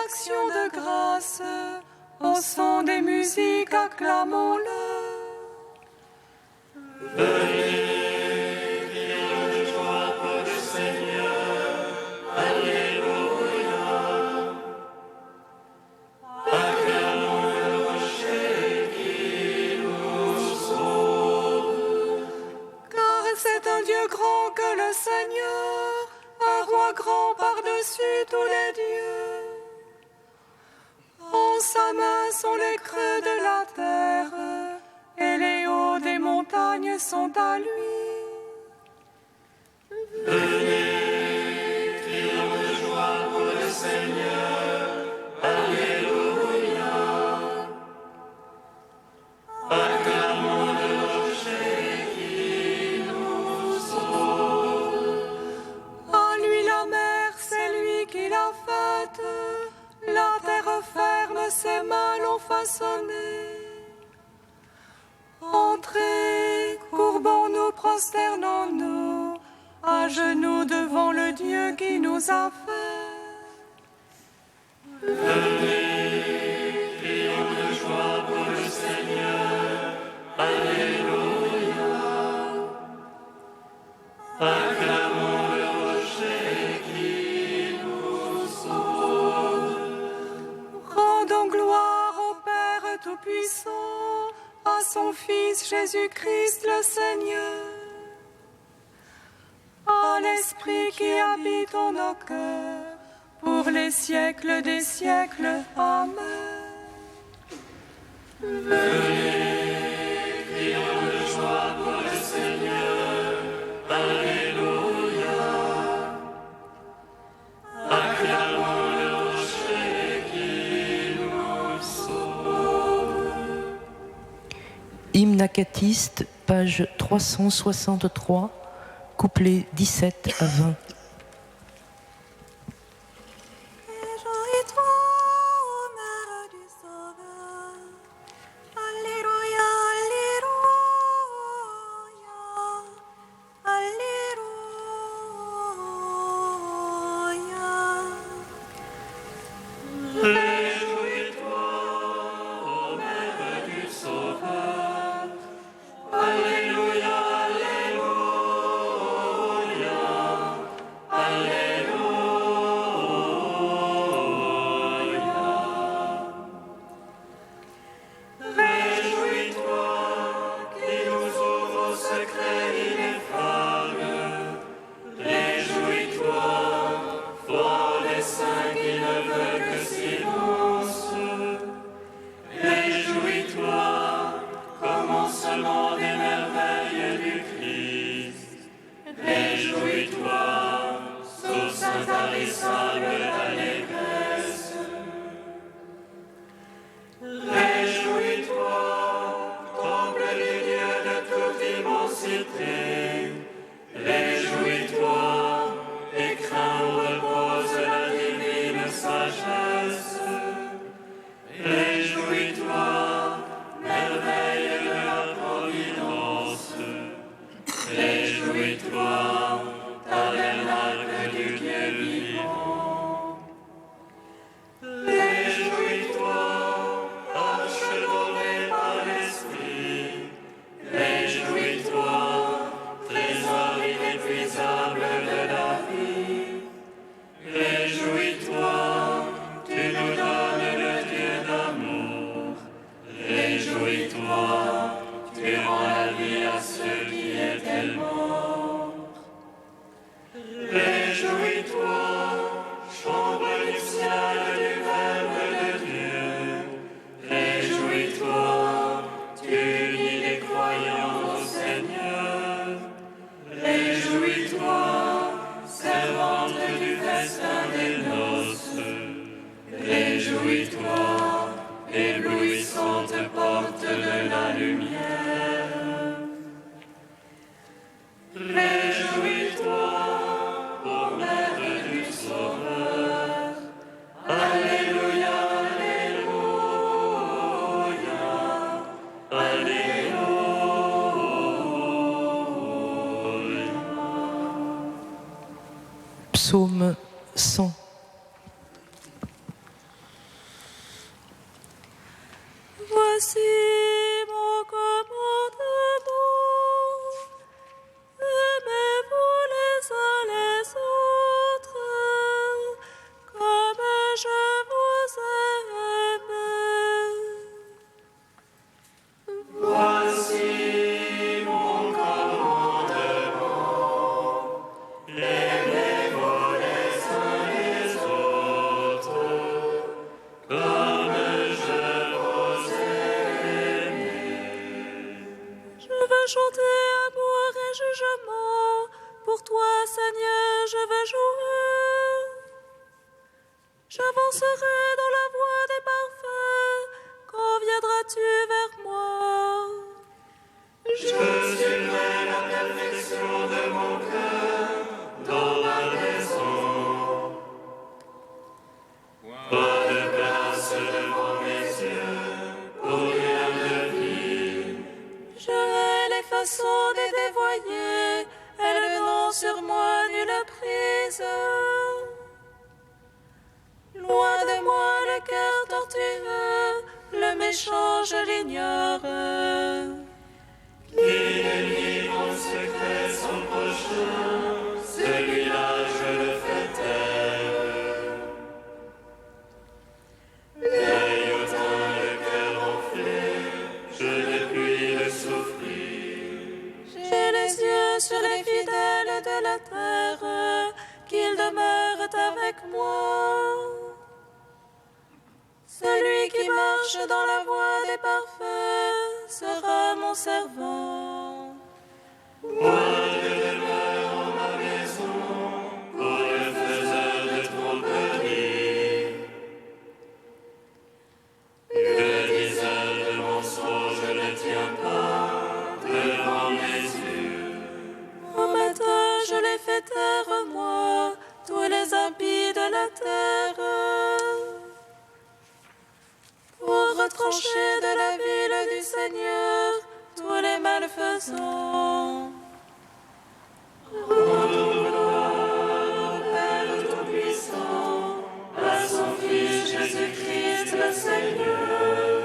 action de grâce, au son des musiques, acclamons-le. Venez, crions de joie pour le Seigneur. Alléluia. Acclamons le rocher qui nous sauve. Car c'est un Dieu grand que le Seigneur, un roi grand par-dessus tous les dieux. En sa main sont les creux de la terre, et les hauts des montagnes sont à lui. Venez, crions de joie pour le Seigneur. Alléluia. Acclamons le rocher qui nous sauve. À lui la mer, c'est lui qui l'a faite, la terre ferme, ses mains l'ont façonnée. Entrez, courbons-nous, prosternons-nous, à genoux devant le Dieu qui nous a fait. Venez, crions de joie pour le Seigneur. Alléluia. Acclamons le rocher qui nous sauve. Rendons gloire au Père Tout-Puissant, à son Fils Jésus-Christ le Seigneur, à l'Esprit qui habite en nos cœurs, pour les siècles des siècles. Amen. Venez, crions de joie pour le Seigneur. Alléluia. Acclamons le rocher qui nous sauve. Hymne acatiste, page 363, couplets 17 à 20. Réjouis-toi, ô Mère du Sauveur. Alléluia, Alléluia, Alléluia. Réjouis-toi, ô Mère du Sauveur. Alléluia, Alléluia, Alléluia. Réjouis-toi, qui nous ouvre au secret ineffable. Réjouis-toi, foi des saints qui ne veut que silence. Réjouis-toi, commencement des merveilles du Christ. Réjouis-toi, source intarissable d'allégresse. Réjouis-toi, temple du Dieu de toute immensité. Réjouis-toi, écrin où repose la divine sagesse. Réjouis-toi, merveille de la providence. Réjouis-toi, tabernacle du Dieu vivant. Réjouis-toi, arche dorée par l'Esprit. Réjouis-toi, trésor inépuisable de la vie. Réjouis-toi, tu nous donnes le Dieu d'amour. Réjouis-toi, tu rends la vie à ceux qui étaient morts. Réjouis-toi, chambre nuptiale du Verbe de Dieu. Réjouis-toi, tu unis les croyants au Seigneur. Réjouis-toi, servante du festin des noces. Réjouis-toi, éblouissante porte de la lumière. Réjouis-toi, ô Mère du Sauveur. Alléluia, Alléluia, Alléluia. Psaume 100. Voici mon commandement. Aimez-vous les uns les autres, comme je vous ai aimé. Voici mon commandement. Aimez-vous les uns les autres, comme je vous ai aimé. Je veux chanter amour et jugement. Pour toi, Seigneur, je veux jouer. J'avancerai dans la voie des parfaits. Quand viendras-tu vers moi? Je suivrai la perfection de mon cœur dans ma maison. Pas de place devant mes yeux pour rien de vil. Je hais les façons des dévoyés. Elles n'ont sur moi nulle prise. Loin de moi le cœur tortueux, le méchant je l'ignore. Qui livre en secret son prochain, celui-là je le fais taire. L'œil autant le cœur enflé, je ne puis le souffrir. J'ai les yeux sur les fidèles de la terre, qu'ils demeurent avec moi. Celui qui marche dans la voie des parfaits sera mon servant. Point de demeure en ma maison pour le faiseur de tromperie. Le diseur de mensonges ne tient pas devant mes yeux. Au matin je les fais taire, moi, tous les impies de la terre. Pour retrancher de la ville du Seigneur tous les malfaisants. Rendons gloire au Père Tout-Puissant, à son Fils Jésus-Christ le Seigneur,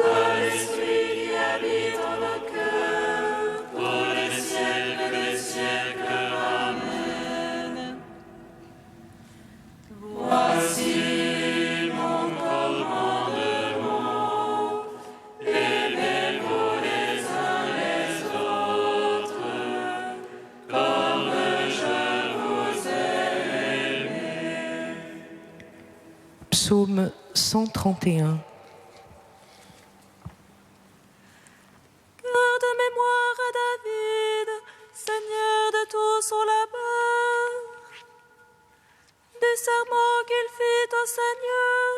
à l'Esprit qui habite en nos cœurs, pour les siècles des siècles. Amen. Voici mon commandement. Aimez-vous les uns les autres, comme je vous ai aimé. Psaume 131. Cœur de mémoire à David, Seigneur de tout son labeur, du serment qu'il fit au Seigneur,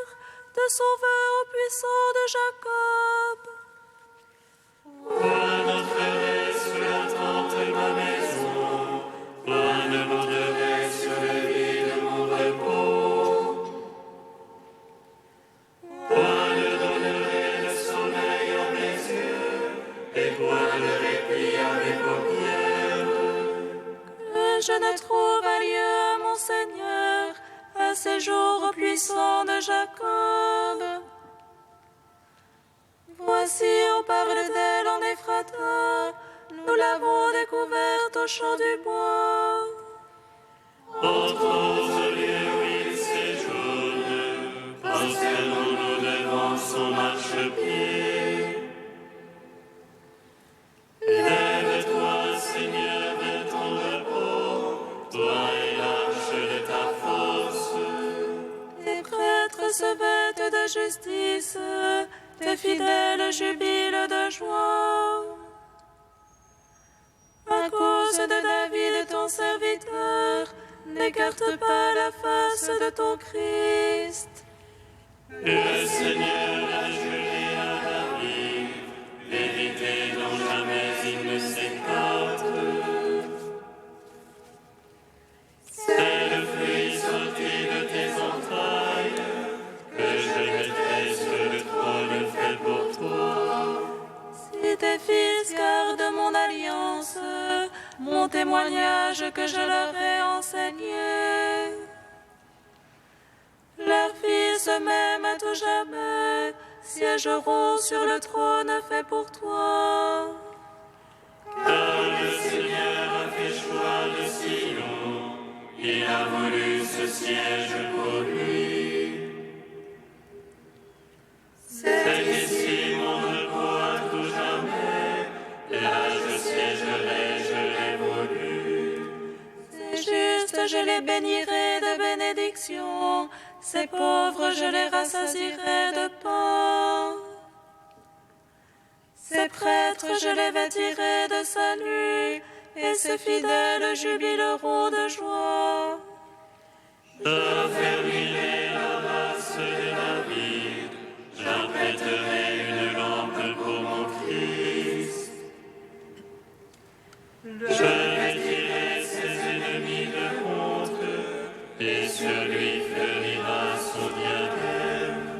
de son vœu au puissant de Jacob. Point n'entrerai sous la tente de ma maison, point ne monterai sur le lit de mon repos, point ne donnerai le sommeil à mes yeux, et point de répit à mes paupières. Que je ne trouve un lieu à mon Seigneur, un séjour au puissant de Jacob. Voici, on parle d'elle en Ephrata, nous l'avons découverte au champ du bois. Entrons au lieu où il séjourne, prosternons-nous devant son marchepied. Lève-toi, Seigneur, de ton repos, toi et l'arche de ta force. Les prêtres se vêtent de justice, tes fidèles jubilent de joie. À cause de David, ton serviteur, n'écarte pas la face de ton Christ. Le Seigneur a juré à David, vérité dont jamais il ne s'écarte. C'est le fruit sorti de tes entrailles, que je mettrai sur le trône fait pour toi. Si tes fils gardent mon alliance, mon témoignage que je leur ai enseigné, leurs fils ce même à tout jamais, siégeront sur le trône fait pour toi. Car le Seigneur a fait choix de Sion, il a voulu ce siège pour lui. C'est ici mon repos à tout jamais, là je siégerai, je l'ai voulu. C'est juste, je les bénirai de bénédictions, ces pauvres, je les rassasierai de pain. Ces prêtres, je les vêtirai de salut, et ces fidèles jubileront de joie. J'affermirai la race de David, j'apprêterai une lampe pour mon Christ. Je vêtirai ses ennemis de honte, et sur lui fleurira son diadème.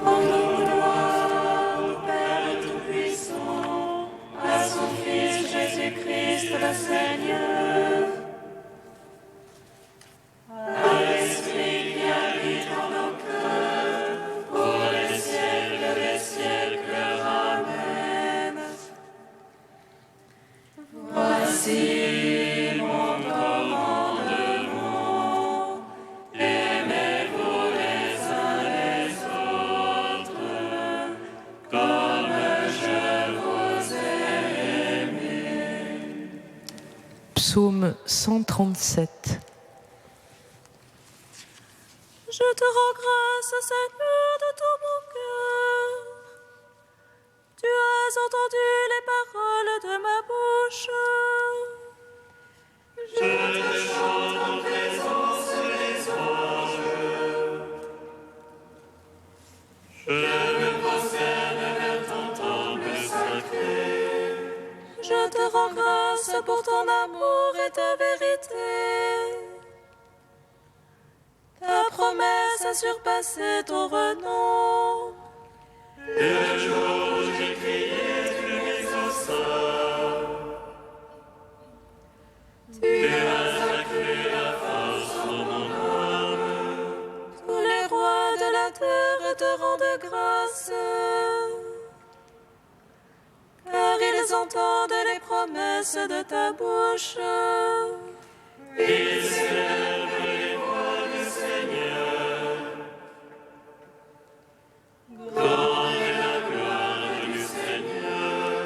Rendons gloire au Père Tout-Puissant, à son Fils Jésus-Christ le Seigneur, à l'Esprit qui habite en nos cœurs, pour les siècles des siècles. Amen. Voici mon commandement, aimez-vous les uns les autres, comme je vous ai aimé. Psaume 137. Je te rends grâce, Seigneur, de tout mon cœur. Tu as entendu les paroles de ma bouche. Je te chante en présence des anges. Je me prosterne vers ton temple sacré. Je te rends grâce pour ton amour et ta vérité. Ta promesse a surpassé ton renom. Le jour où j'ai crié, tu m'exauças. Tu as accru la force en mon âme. Tous les rois de la terre te rendent grâce, car ils entendent les promesses de ta bouche. Ils célèbrent les voies du Seigneur. Grande est la gloire du Seigneur.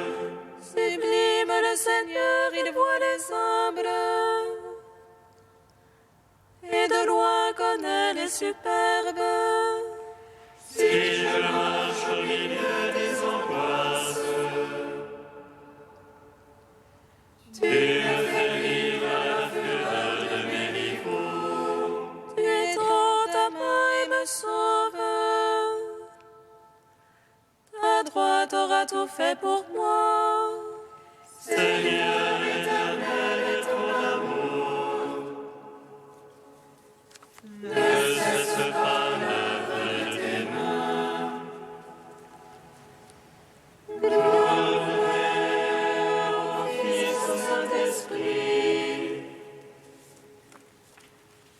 Sublime le Seigneur, il voit les humbles, et de loin connaît les superbes. Si je marche au milieu des angoisses, tu me fais vivre à la fureur de mes rivaux. Tu étends ta main et me sauves. Ta droite aura tout fait pour moi. Seigneur éternel est ton amour. Ne cesse pas l'œuvre de tes mains. Gloire au Fils, au Saint-Esprit,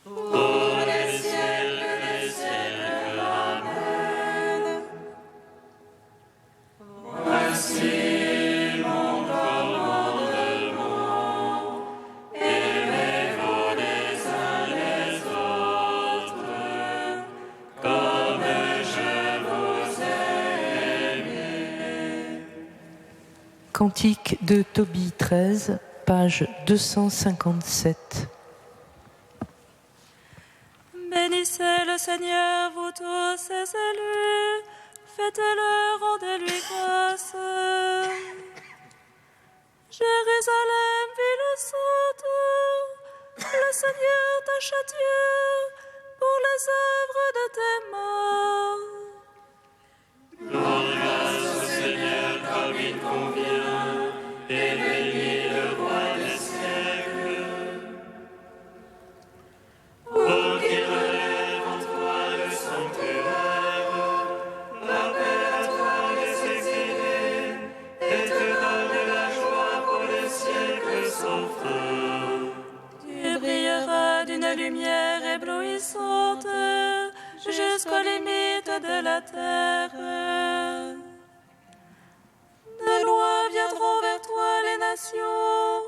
pour les siècles des siècles. Amen. Voici mon commandement, aimez-vous les uns les autres, comme je vous ai aimé. Cantique de Tobie 13, page 257. Bénissez le Seigneur, vous tous ses élus, fêtez-le, rendez-lui grâce. Jérusalem, ville sainte, le Seigneur t'a châtié pour les œuvres de tes mains. Rends grâce au Seigneur comme il convient, et bénis le roi des siècles. Pour qu'il relève en toi le sanctuaire, rappelle à toi les exilés, et te donne la joie pour les siècles sans fin. Tu brilleras d'une lumière lumière éblouissante jusqu'aux limites de la terre. De loin viendront vers toi les nations,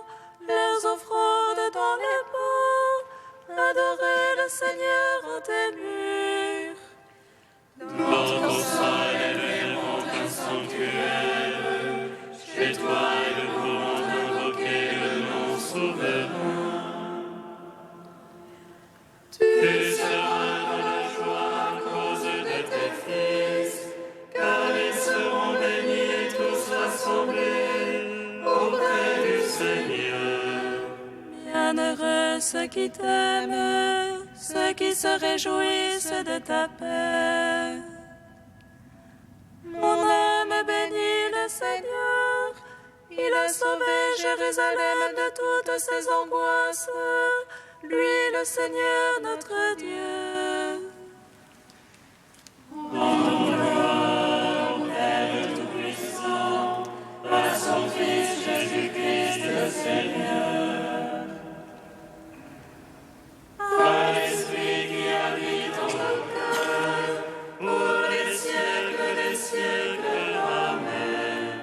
leurs offrandes dans les bois, adorer le Seigneur en tes murs. Dans ton sein, elles verront un sanctuaire. Chez toi, elles pourront invoquer le nom souverain. Tu seras dans la joie à cause de tes fils, car ils seront bénis et tous rassemblés auprès du Seigneur. Bienheureux ceux qui t'aiment, ceux qui se réjouissent de ta paix. Mon âme bénit le Seigneur, il a sauvé Jérusalem de toutes ses angoisses, lui le Seigneur notre Dieu. Rendons gloire au Père Tout-Puissant, à son Fils Jésus-Christ le Seigneur. À l'Esprit qui habite en nos cœurs, pour les siècles des siècles. Amen.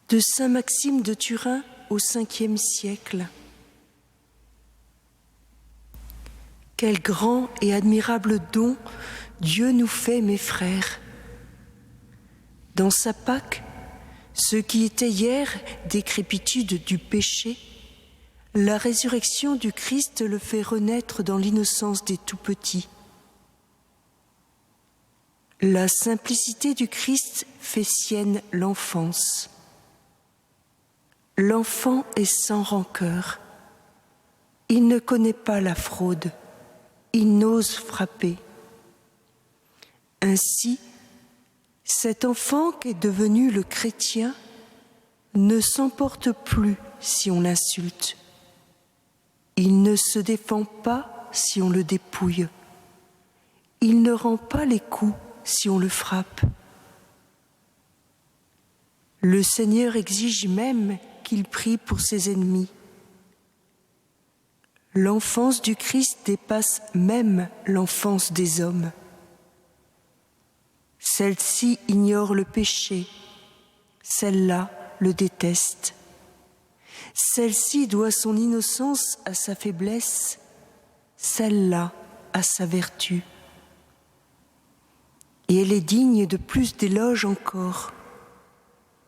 De saint Maxime de Turin au Ve siècle. Quel grand et admirable don Dieu nous fait, mes frères. Dans sa Pâque, ce qui était hier décrépitude du péché, la résurrection du Christ le fait renaître dans l'innocence des tout-petits. La simplicité du Christ fait sienne l'enfance. L'enfant est sans rancœur. Il ne connaît pas la fraude. Il n'ose frapper. Ainsi, cet enfant qu'est devenu le chrétien ne s'emporte plus si on l'insulte. Il ne se défend pas si on le dépouille. Il ne rend pas les coups si on le frappe. Le Seigneur exige même qu'il prie pour ses ennemis. L'enfance du Christ dépasse même l'enfance des hommes. Celle-ci ignore le péché, celle-là le déteste. Celle-ci doit son innocence à sa faiblesse, celle-là à sa vertu. Et elle est digne de plus d'éloges encore.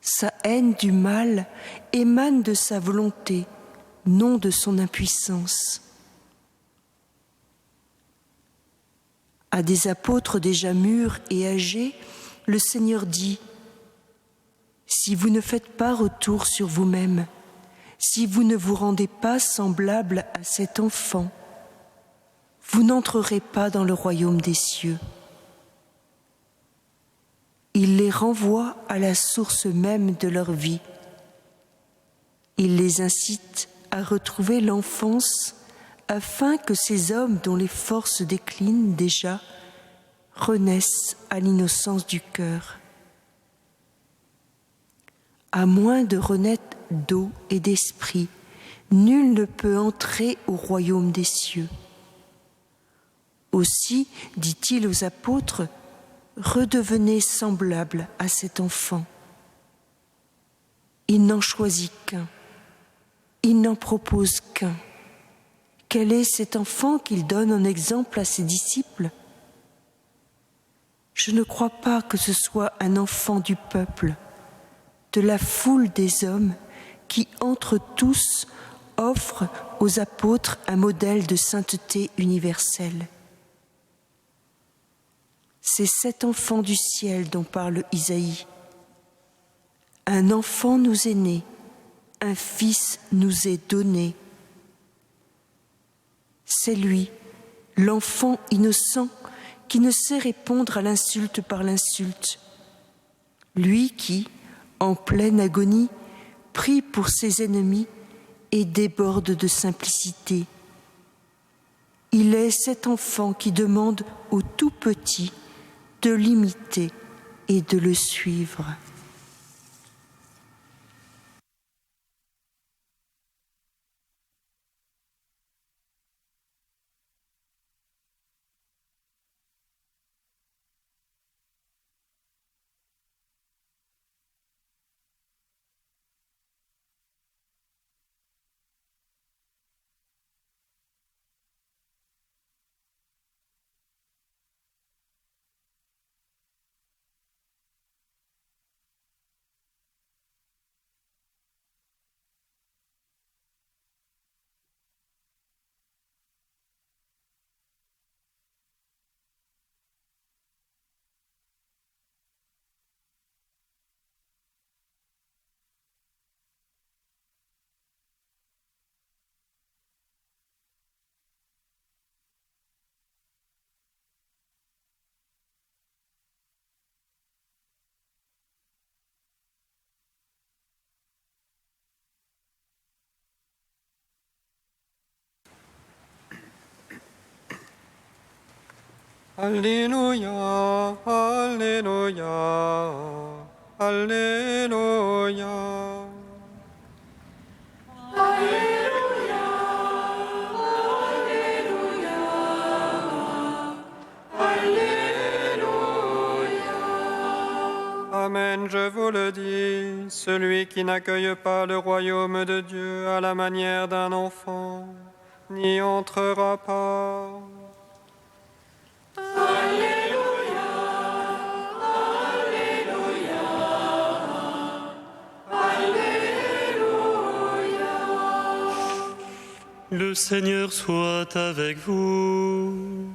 Sa haine du mal émane de sa volonté, non de son impuissance. À des apôtres déjà mûrs et âgés, le Seigneur dit : si vous ne faites pas retour sur vous-même, si vous ne vous rendez pas semblable à cet enfant, vous n'entrerez pas dans le royaume des cieux. Il les renvoie à la source même de leur vie. Il les incite à retrouver l'enfance afin que ces hommes dont les forces déclinent déjà renaissent à l'innocence du cœur. À moins de renaître d'eau et d'esprit, nul ne peut entrer au royaume des cieux. Aussi, dit-il aux apôtres, redevenez semblables à cet enfant. Il n'en choisit qu'un, il n'en propose qu'un. Quel est cet enfant qu'il donne en exemple à ses disciples ? Je ne crois pas que ce soit un enfant du peuple, de la foule des hommes qui, entre tous, offre aux apôtres un modèle de sainteté universelle. C'est cet enfant du ciel dont parle Isaïe. Un enfant nous est né, un fils nous est donné. C'est lui, l'enfant innocent, qui ne sait répondre à l'insulte par l'insulte. Lui qui, en pleine agonie, prie pour ses ennemis et déborde de simplicité. Il est cet enfant qui demande aux tout petits de l'imiter et de le suivre. Alléluia, Alléluia, Alléluia. Amen, je vous le dis, celui qui n'accueille pas le royaume de Dieu à la manière d'un enfant n'y entrera pas. Le Seigneur soit avec vous.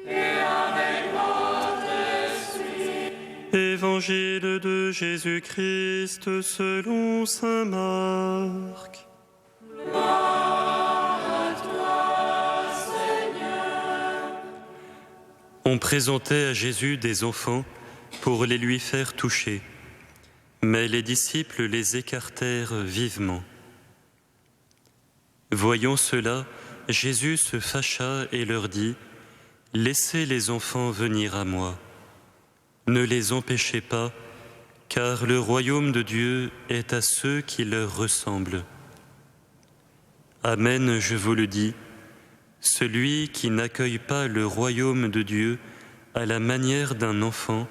Et avec votre esprit. Évangile de Jésus-Christ selon saint Marc. Gloire à toi, Seigneur. On présentait à Jésus des enfants pour les lui faire toucher, mais les disciples les écartèrent vivement. Voyant cela, Jésus se fâcha et leur dit : « Laissez les enfants venir à moi. Ne les empêchez pas, car le royaume de Dieu est à ceux qui leur ressemblent. Amen, je vous le dis, celui qui n'accueille pas le royaume de Dieu à la manière d'un enfant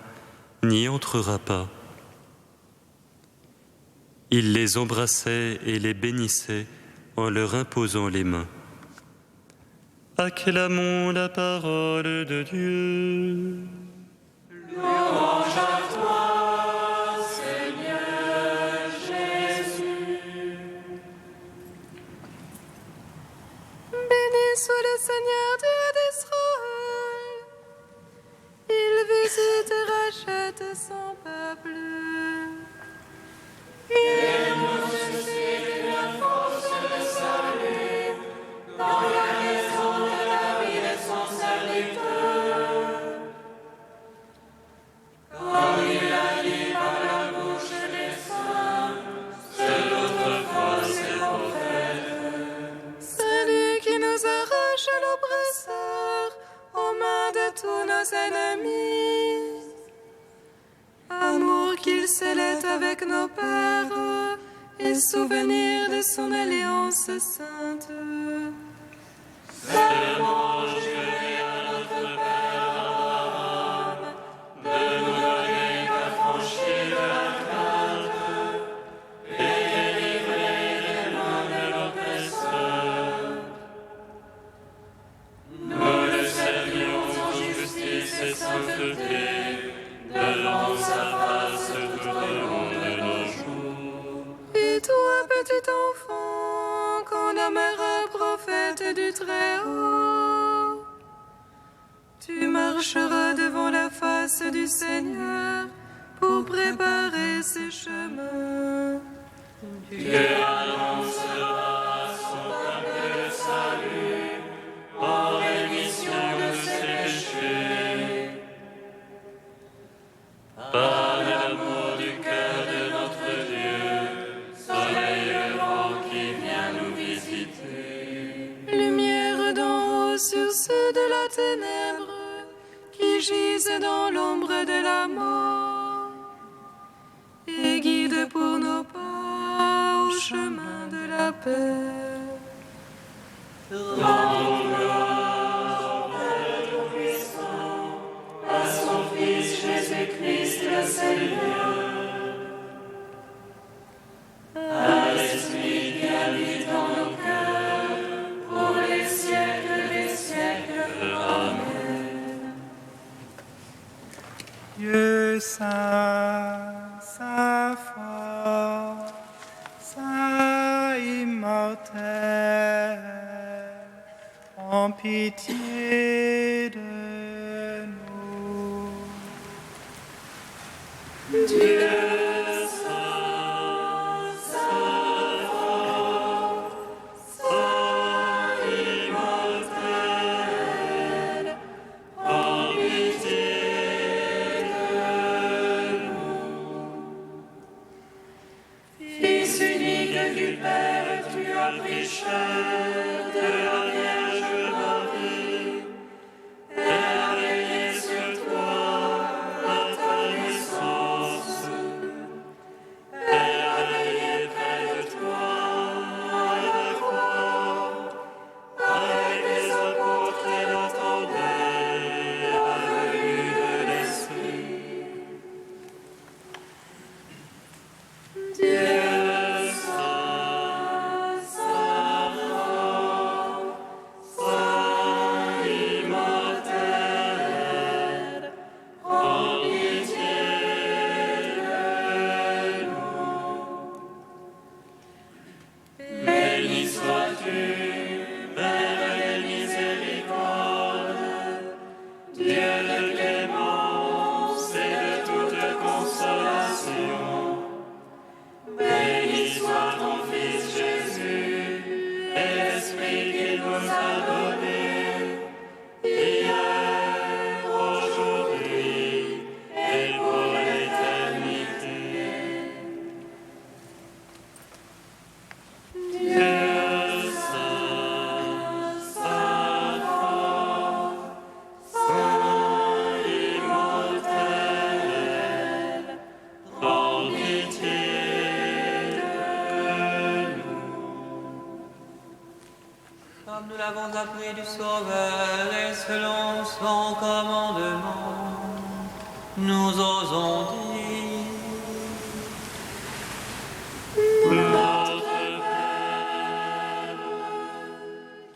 n'y entrera pas. » Il les embrassait et les bénissait en leur imposant les mains. Acclamons la parole de Dieu. Louange à toi, Seigneur Jésus. Béni soit le Seigneur Dieu d'Israël. Il visite et rachète son peuple. Il nous suscite une force de salut dans la maison de David et son serviteur. Comme il a dit par la bouche des saints, c'est autrefois ses prophètes. Celui qui nous arrache à l'oppresseur, aux mains de tous nos ennemis. Amour qu'il scellait avec nos pères, et souvenir de son alliance sainte. Seulement juré à notre Père Abraham de nous donner l'affranchie de la crainte et délivrer des mains de l'oppresseur. Nous le servions en justice et sainteté devant sa face tout au long de nos jours. Et toi, petit enfant, qu'on nommera prophète du Très-Haut, tu marcheras devant la face du Seigneur pour préparer ses chemins. Tu annonceras son peuple le salut en rémission de ses péchés. Par l'amour du cœur de notre Dieu, soleil levant qui vient nous visiter. Lumière d'en haut sur ceux de la ténèbre, qui gisent dans l'ombre de la mort. paix. Rendons gloire, Père Tout-Puissant, à son Fils Jésus-Christ le Seigneur, à l'Esprit qui habite dans nos cœurs, pour les siècles des siècles. Amen. Dieu saint, saint fort, saint immortel, en pitié de nous. Dieu saint, saint fort, saint immortel, en pitié de nous. Fils unique du Père, tu as pris chair de la Vierge Marie, et a veillé sur toi à ta naissance, et a veillé près de toi à la croix, avec les apôtres et l'attendait la venue de l'Esprit. Dieu saint, saint fort, saint immortel, en pitié de nous. Béni sois-tu, Père de miséricorde, Dieu de clémence et de toute consolation. Béni soit ton Fils Jésus et l'Esprit qu'il nous a donné, hier, aujourd'hui et pour l'éternité. Dieu saint, saint fort, saint immortel, prends pitié de nous. Comme nous l'avons appris du Sauveur et selon son commandement, nous osons dire Notre Père,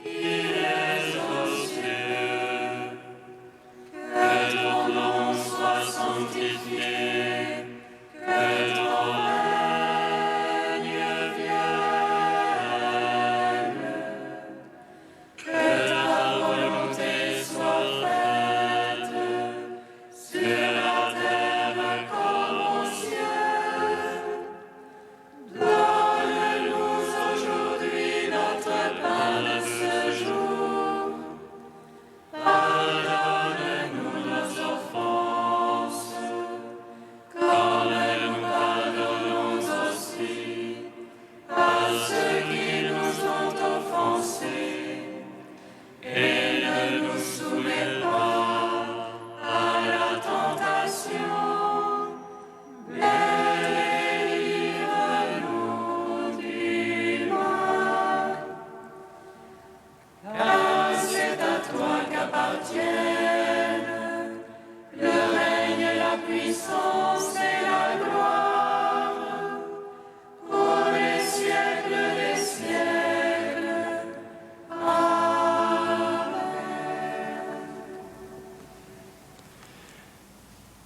qui es aux cieux, que ton nom soit sanctifié, que ton règne vienne, que ta volonté soit faite sur la terre comme au ciel. Donne-nous aujourd'hui notre pain de ce jour. Pardonne-nous nos offenses, comme nous pardonnons aussi à ceux qui nous ont offensés. Et ne nous soumets pas à la tentation, mais délivre-nous du mal. Car c'est à toi qu'appartiennent le règne, la puissance et la gloire pour les siècles des siècles. Amen.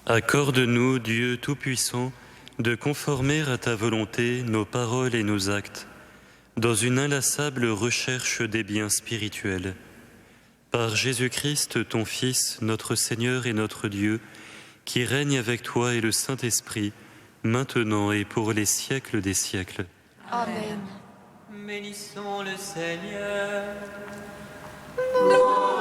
Accorde-nous, Dieu Tout-Puissant, de conformer à ta volonté nos paroles et nos actes, dans une inlassable recherche des biens spirituels. Par Jésus-Christ, ton Fils, notre Seigneur et notre Dieu, qui règne avec toi et le Saint-Esprit, maintenant et pour les siècles des siècles. Amen. bénissons le Seigneur. Louange